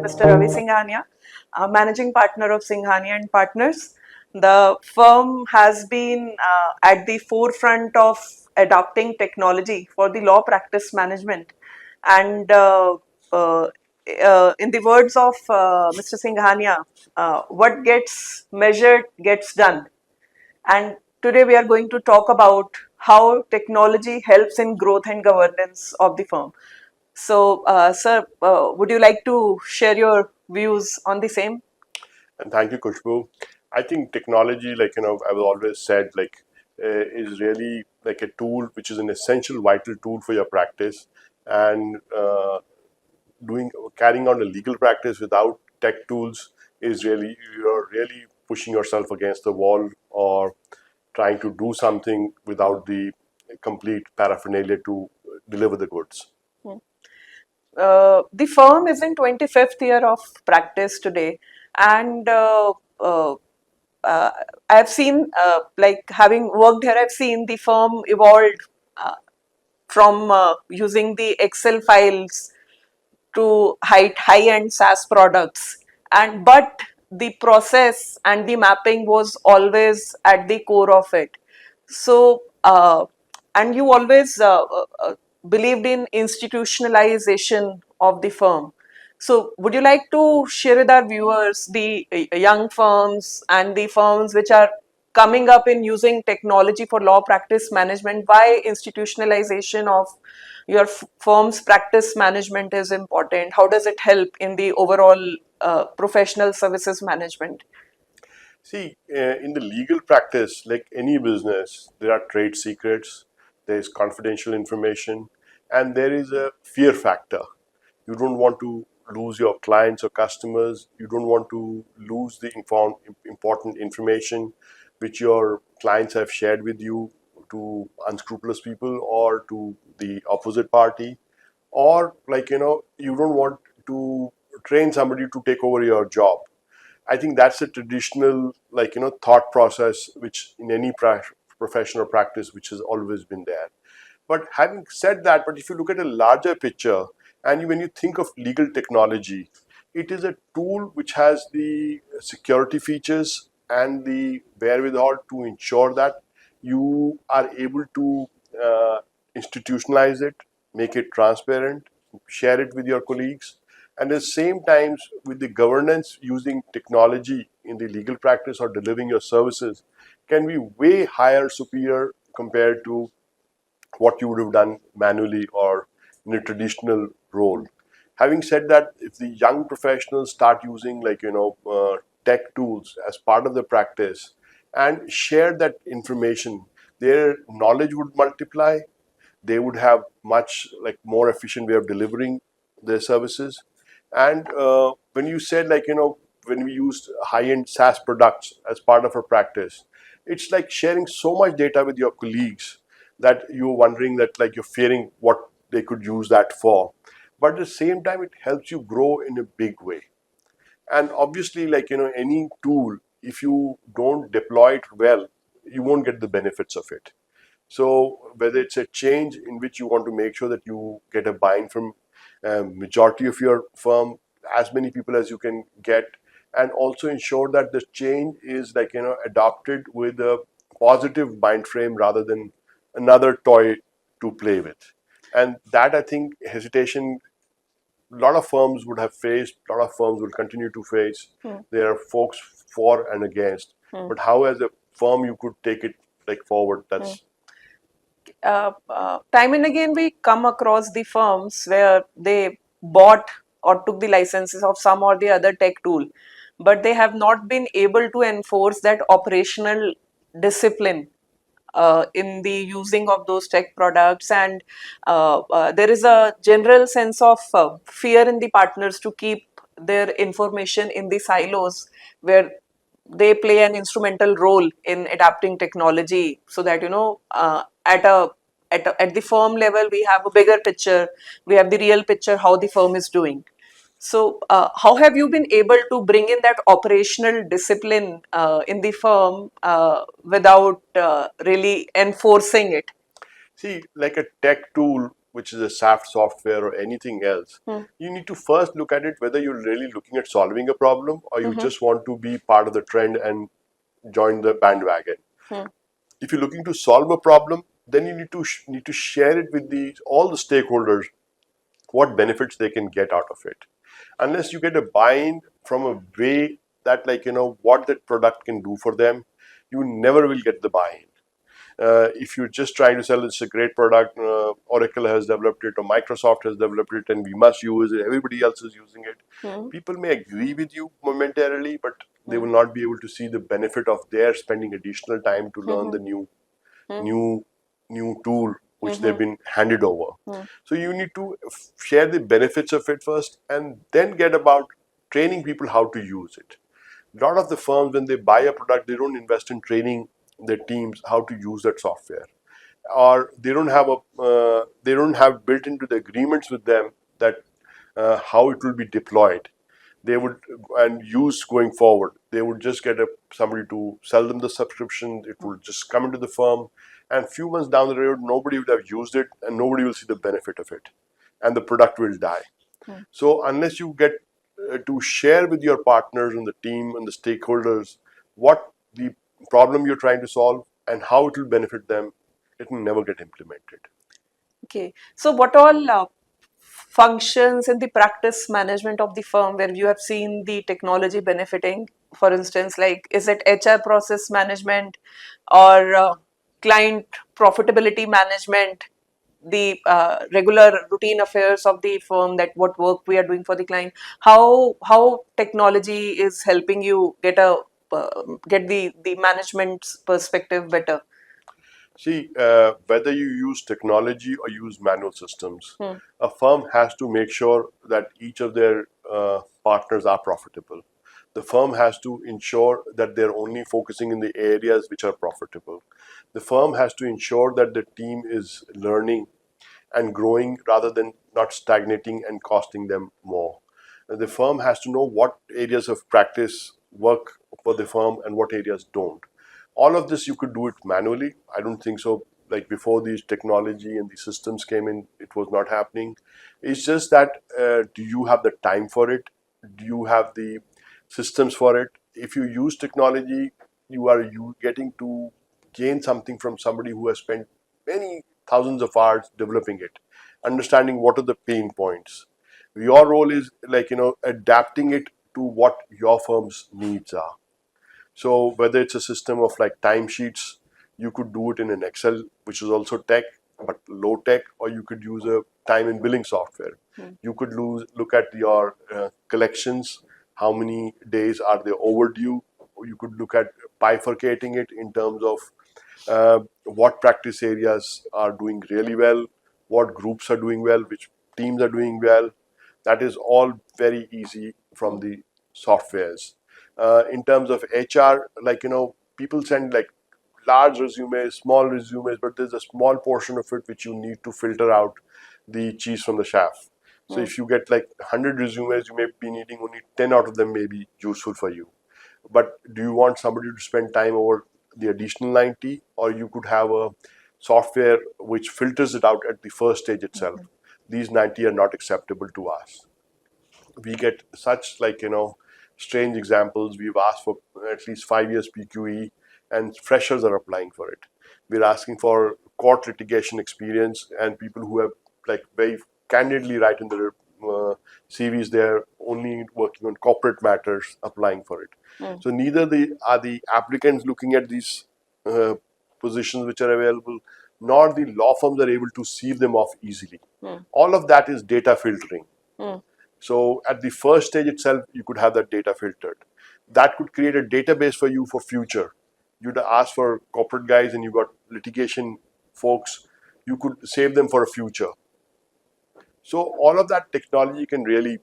Mr. Ravi Singhania, managing partner of Singhania and Partners. The firm has been at the forefront of adopting technology for the law practice management. And uh, in the words of Mr. Singhania, what gets measured gets done. And today we are going to talk about how technology helps in growth and governance of the firm. So, sir, would you like to share your views on the same? And thank you, Kushbu. I think technology, I've always said, is really like a tool which is an essential, vital tool for your practice. And doing carrying on a legal practice without tech tools is really you're really pushing yourself against the wall or trying to do something without the complete paraphernalia to deliver the goods. The firm is in 25th year of practice today, and uh, uh, I've seen, like having worked here, I've seen the firm evolved uh, from using the Excel files to high-end SaaS products, and but the process and the mapping was always at the core of it. So, and you always believed in institutionalization of the firm. So, would you like to share with our viewers the young firms and the firms which are coming up in using technology for law practice management? Why institutionalization of your firm's practice management is important? How does it help in the overall professional services management? See, in the legal practice, like any business, there are trade secrets, there is confidential information, and there is a fear factor. You don't want to lose your clients or customers. You don't want to lose the important information which your clients have shared with you to unscrupulous people or to the opposite party. Or, you don't want to train somebody to take over your job. I think that's a traditional, thought process, which in any professional practice, which has always been there. But having said that, but if you look at a larger picture, and when you think of legal technology, it is a tool which has the security features and the wherewithal to ensure that you are able to institutionalize it, make it transparent, share it with your colleagues, and at the same time, with the governance using technology in the legal practice or delivering your services, can be way higher, superior compared to what you would have done manually or in a traditional role. Having said that, if the young professionals start using tech tools as part of the practice and share that information, their knowledge would multiply. They would have much more efficient way of delivering their services. And when you said when we used high-end SaaS products as part of our practice, it's like sharing so much data with your colleagues that you're wondering that you're fearing what they could use that for. But at the same time, it helps you grow in a big way. And obviously, any tool, if you don't deploy it well, you won't get the benefits of it. So whether it's a change in which you want to make sure that you get a buy-in from majority of your firm, as many people as you can get, and also ensure that the change is adopted with a positive mind frame rather than another toy to play with. And that, I think, hesitation a lot of firms would have faced, a lot of firms will continue to face. There are folks for and against, but how as a firm you could take it forward, that's Time and again we come across the firms where they bought or took the licenses of some or the other tech tool, but they have not been able to enforce that operational discipline in the using of those tech products, and there is a general sense of fear in the partners to keep their information in the silos where they play an instrumental role in adapting technology, so that at the firm level we have a bigger picture, we have the real picture how the firm is doing. So how have you been able to bring in that operational discipline in the firm without really enforcing it? see, like a tech tool which is a SAFT software or anything else, Hmm. you need to first look at it whether you're really looking at solving a problem or you Mhm. just want to be part of the trend and join the bandwagon. Hmm. If you're looking to solve a problem, then you need to share it with the all the stakeholders, what benefits they can get out of it. Unless you get a buy-in from a way that, like, what that product can do for them, you never will get the buy-in. If you're just trying to sell it's a great product, Oracle has developed it or Microsoft has developed it and we must use it, everybody else is using it, Hmm. people may agree with you momentarily, but they Hmm. will not be able to see the benefit of their spending additional time to learn Hmm. the new Hmm. new new tool which they've Hmm. been handed over. Hmm. So you need to share the benefits of it first and then get about training people how to use it. A lot of the firms, when they buy a product, they don't invest in training their teams how to use that software, or they don't have built into the agreements with them that how it will be deployed. They would and use going forward. They would just get somebody to sell them the subscription. It will just come into the firm, and few months down the road, nobody will have used it, and nobody will see the benefit of it, and the product will die. Hmm. So unless you get to share with your partners and the team and the stakeholders what the problem you're trying to solve and how it will benefit them, it will never get implemented. Okay. So, what all functions in the practice management of the firm where you have seen the technology benefiting? For instance, like is it HR process management or client profitability management? The regular routine affairs of the firm, that what work we are doing for the client, how technology is helping you get the management's perspective better. See, whether you use technology or use manual systems, Hmm. a firm has to make sure that each of their partners are profitable. The firm has to ensure that they're only focusing in the areas which are profitable. The firm has to ensure that the team is learning and growing rather than not stagnating and costing them more. The firm has to know what areas of practice work for the firm and what areas don't. All of this you could do it manually. I don't think so. Like before these technology and the systems came in, it was not happening. It's just that do you have the time for it? Do you have the systems for it? If you use technology, you getting to gain something from somebody who has spent many thousands of hours developing it, understanding what are the pain points. Your role is, like, adapting it to what your firm's needs are. So whether it's a system of like timesheets, you could do it in an Excel, which is also tech, but low tech, or you could use a time and billing software. Hmm. You could look at your collections, how many days are they overdue. Or you could look at bifurcating it in terms of what practice areas are doing really well, what groups are doing well, which teams are doing well. That is all very easy from Hmm. the softwares. In terms of HR, like, people send like large resumes, small resumes, but there's a small portion of it which you need to filter out the cheese from the chaff. So Hmm. if you get like 100 resumes, you may be needing only 10 out of them may be useful for you. But do you want somebody to spend time over the additional 90, or you could have a software which filters it out at the first stage itself? These 90 are not acceptable to us. We get such, like, strange examples. We've asked for at least 5 years PQE and freshers are applying for it. We're asking for court litigation experience and people who have, like, very candidly write in their CVs they're only working on corporate matters applying for it. Hmm. So neither are the applicants looking at these uh, positions which are available, nor the law firms are able to sieve them off easily. Hmm. All of that is data filtering. Hmm. So at the first stage itself, you could have that data filtered. That could create a database for you for future. You'd ask for corporate guys and you got litigation folks. You could save them for a future. So all of that technology can really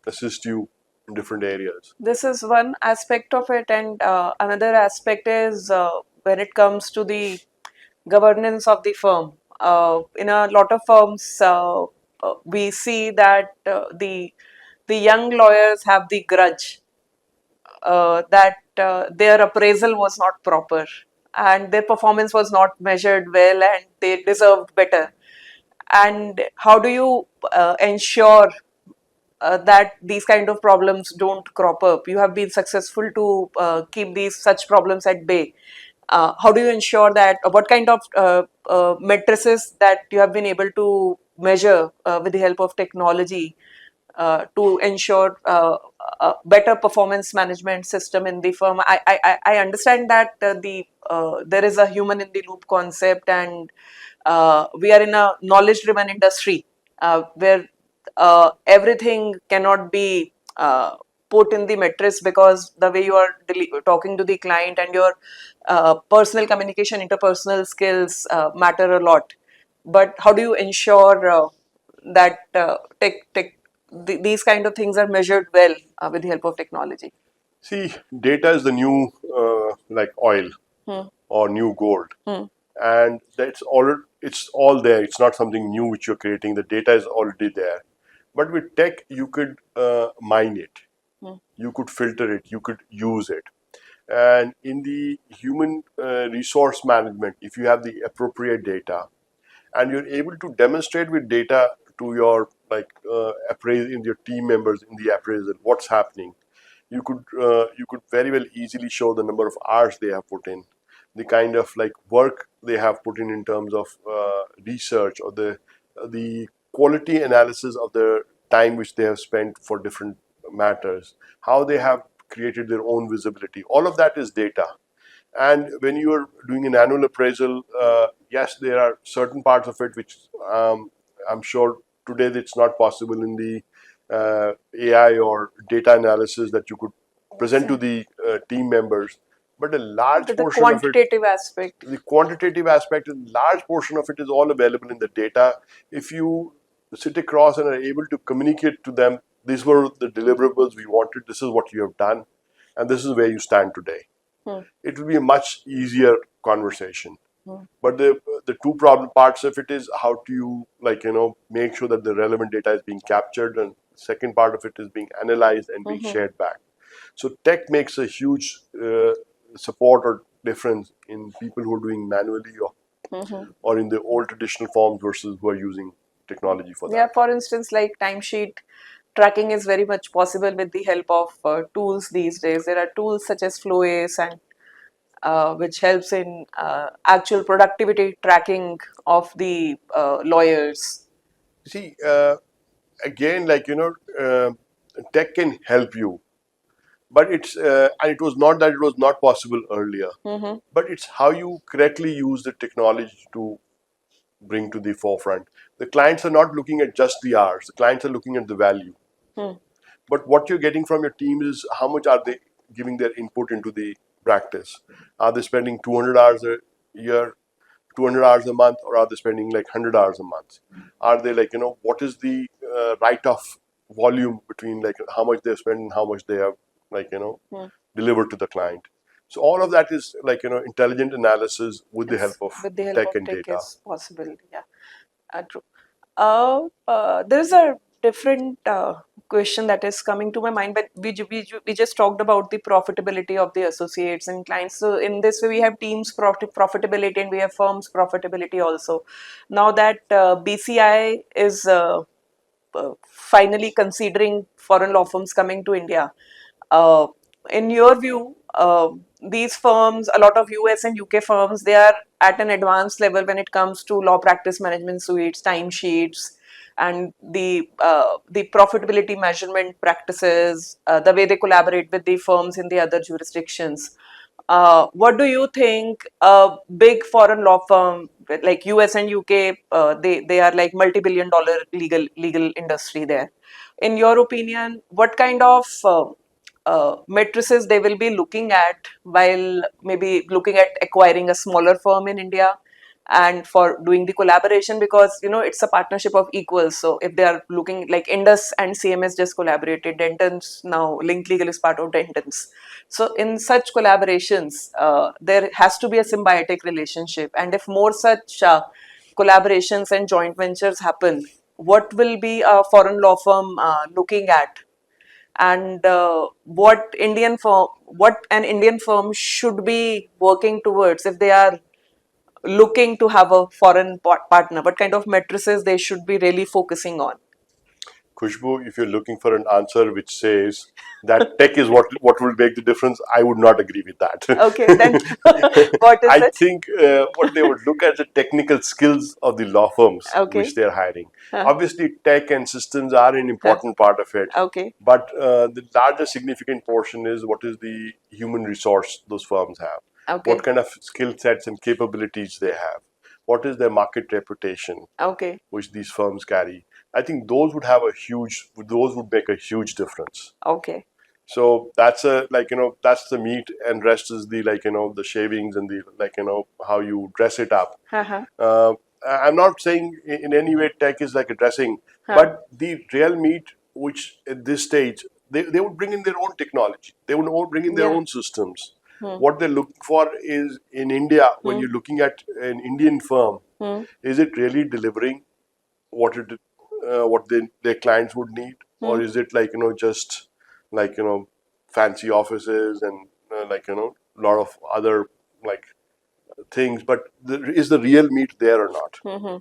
assist you in different areas. This is one aspect of it, and another aspect is when it comes to the governance of the firm. In a lot of firms, we see that the young lawyers have the grudge that their appraisal was not proper and their performance was not measured well, and they deserved better. and how do you ensure that these kind of problems don't crop up? You have been successful to keep these such problems at bay. How do you ensure that? What kind of matrices that you have been able to measure with the help of technology to ensure a better performance management system in the firm? I understand that there is a human in the loop concept, and we are in a knowledge driven industry where everything cannot be put in the matrix, because the way you are talking to the client and your personal communication, interpersonal skills matter a lot. But how do you ensure that these kind of things are measured well with the help of technology? See, data is the new like oil Hmm. or new gold, Hmm. and it's all there. It's not something new which you're creating. The data is already there. But with tech, you could mine it, Hmm. you could filter it, you could use it. And in the human resource management, if you have the appropriate data and you're able to demonstrate with data to your in your team members in the appraisal what's happening, you could very well easily show the number of hours they have put in, the kind of like work they have put in terms of research, or the quality analysis of the time which they have spent for different matters, how they have created their own visibility. All of that is data. And when you are doing an annual appraisal, yes, there are certain parts of it which I'm sure today it's not possible in the AI or data analysis that you could present to Exactly. the team members. But a large The portion of it, quantitative aspect. the quantitative aspect, a large portion of it is all available in the data. If you sit across and are able to communicate to them, these were the deliverables we wanted, this is what you have done, and this is where you stand today, Hmm. it will be a much easier conversation. Hmm. But the two problem parts of it is how do you make sure that the relevant data is being captured, and second part of it is being analyzed and being Hmm. shared back. So tech makes a huge support or difference in people who are doing manually, Hmm. or in the old traditional forms versus who are using technology for Yeah, that. for instance, like timesheet tracking is very much possible with the help of tools these days. There are tools such as Flowace, and which helps in actual productivity tracking of the lawyers. See, again, tech can help you, but and it was not that it was not possible earlier, Mm-hmm. but it's how you correctly use the technology to bring to the forefront. The clients are not looking at just the hours, the clients are looking at the value. Hmm. But what you're getting from your team is how much are they giving their input into the practice. Are they spending 200 hours a year, 200 hours a month, or are they spending like 100 hours a month? Are they what is the write-off volume between like how much they've spent and how much they have like you know Hmm. delivered to the client? So all of that is intelligent analysis with the help Is of with the help tech of and tech data. is possible. Yeah, true. There is a different question that is coming to my mind, but we just talked about the profitability of the associates and clients. So in this way, we have teams profitability and we have firms profitability also. Now that BCI is finally considering foreign law firms coming to India. Uh, in your view, these firms, a lot of US and UK firms, they are at an advanced level when it comes to law practice management suites, timesheets, and the profitability measurement practices, the way they collaborate with the firms in the other jurisdictions. What do you think a big foreign law firm like US and UK, they are like multi-billion-dollar legal industry there. In your opinion, what kind of matrices they will be looking at while maybe looking at acquiring a smaller firm in India and for doing the collaboration, because it's a partnership of equals. So if they are looking like Indus and CMS just collaborated, Dentons now Link Legal is part of Dentons. So in such collaborations, there has to be a symbiotic relationship, and if more such collaborations and joint ventures happen, what will be a foreign law firm looking at, and what an Indian firm should be working towards if they are looking to have a foreign partner? What kind of matrices they should be really focusing on? Khushbu, if you're looking for an answer which says that tech is what will make the difference, I would not agree with Okay, then that. what is I it? think what they would look at the technical skills of the law firms Okay. which they're hiring. Huh. Obviously, tech and systems are an Huh. important part of it, Okay. but the larger significant portion is what is the human resource those firms have. Okay. What kind of skill sets and capabilities they have. What is their market reputation? Okay. Which these firms carry. I think those would make a huge difference. Okay. So that's a that's the meat, and rest is the the shavings and the how you dress it up. Uh-huh. I'm not saying in any way tech is like a dressing, Huh. but the real meat, which at this stage they would bring in their own technology, they would all bring in their Yeah. own systems. Hmm. What they're looking for is in India, when Hmm. you're looking at an Indian firm, Hmm. is it really delivering what their clients would need, or Hmm. is it just fancy offices and a lot of other like things, but is the real meat there or not? Hmm.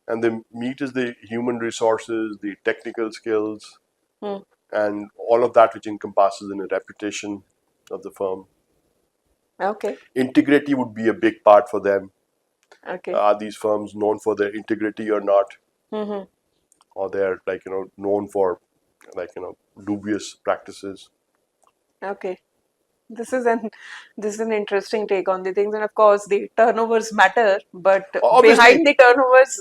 And the meat is the human resources, the technical skills, Hmm. and all of that which encompasses in a reputation of the firm. Okay. Integrity would be a big part for them. Okay. Are these firms known for their integrity or not, Hmm. or they're known for dubious practices? Okay. This is an this is an interesting take on the things, and of course the turnovers matter, but Obviously, behind the turnovers,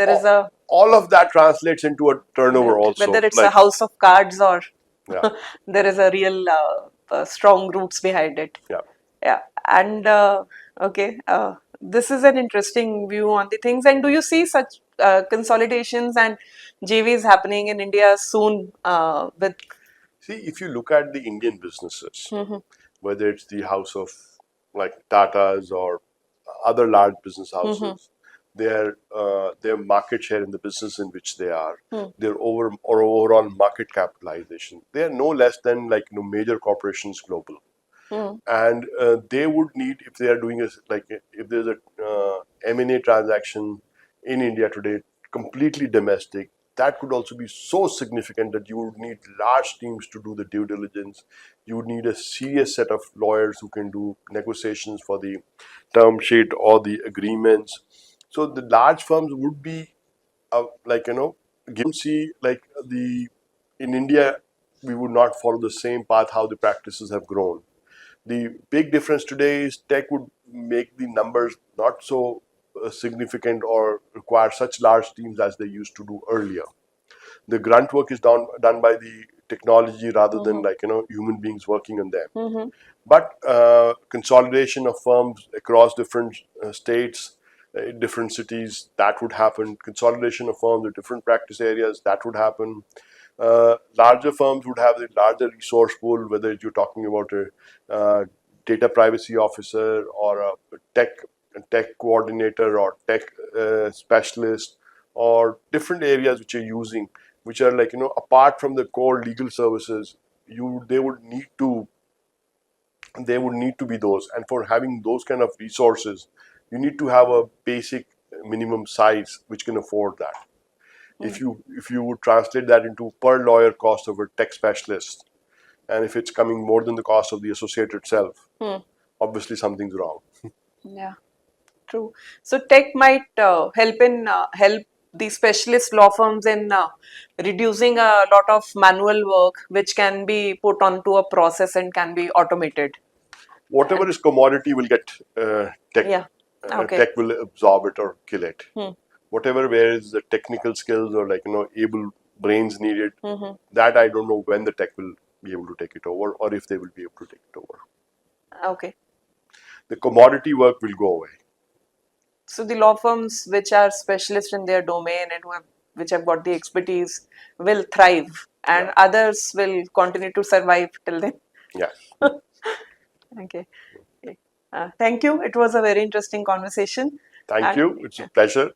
there is a all of that translates into a turnover whether also. it's a house of cards or Yeah, there is a real strong roots behind it. yeah. Yeah, and okay, this is an interesting view on the things. And do you see such consolidations and JVs happening in India soon? With See, if you look at the Indian businesses, Mhm. whether it's the house of like Tata's or other large business Mhm. houses, their market share in the business in which they are, Hmm. their overall market capitalization, they are no less than major corporations global. Hmm. And they would need, if they are doing if there's a M&A transaction in India today, completely domestic, that could also be so significant that you would need large teams to do the due diligence. You would need a serious set of lawyers who can do negotiations for the term sheet or the agreements. So the large firms would be see the in India, we would not follow the same path how the practices have grown. The big difference today is tech would make the numbers not so significant or require such large teams as they used to do earlier. The grunt work is done by the technology rather than Mhm. human beings working on them. Mhm. But consolidation of firms across different states, different cities, that would happen. Consolidation of firms in different practice areas, that would happen. Larger firms would have a larger resource pool, whether you're talking about a data privacy officer or tech a tech coordinator or tech specialist, or different areas which are using, which are apart from the core legal services. You they would need to be those, and for having those kind of resources, you need to have a basic minimum size which can afford that. Hmm. If you would translate that into per lawyer cost of a tech specialist, and if it's coming more than the cost of the associate itself, Hmm. obviously something's wrong. Yeah. True. So tech might help the specialist law firms in reducing a lot of manual work, which can be put onto a process and can be automated. Whatever And is commodity will get yeah, okay. tech will absorb it or kill it. Hmm. Whatever where is the technical skills or able brains needed, Hmm. that I don't know when the tech will be able to take it over, or if they will be able to take it over. Okay. The commodity work will go away. So the law firms which are specialists in their domain and which have got the expertise will thrive, Yeah, and others will continue to survive till then. yeah. Okay. Okay. Thank you. It was a very interesting conversation. Thank And you. It's a pleasure.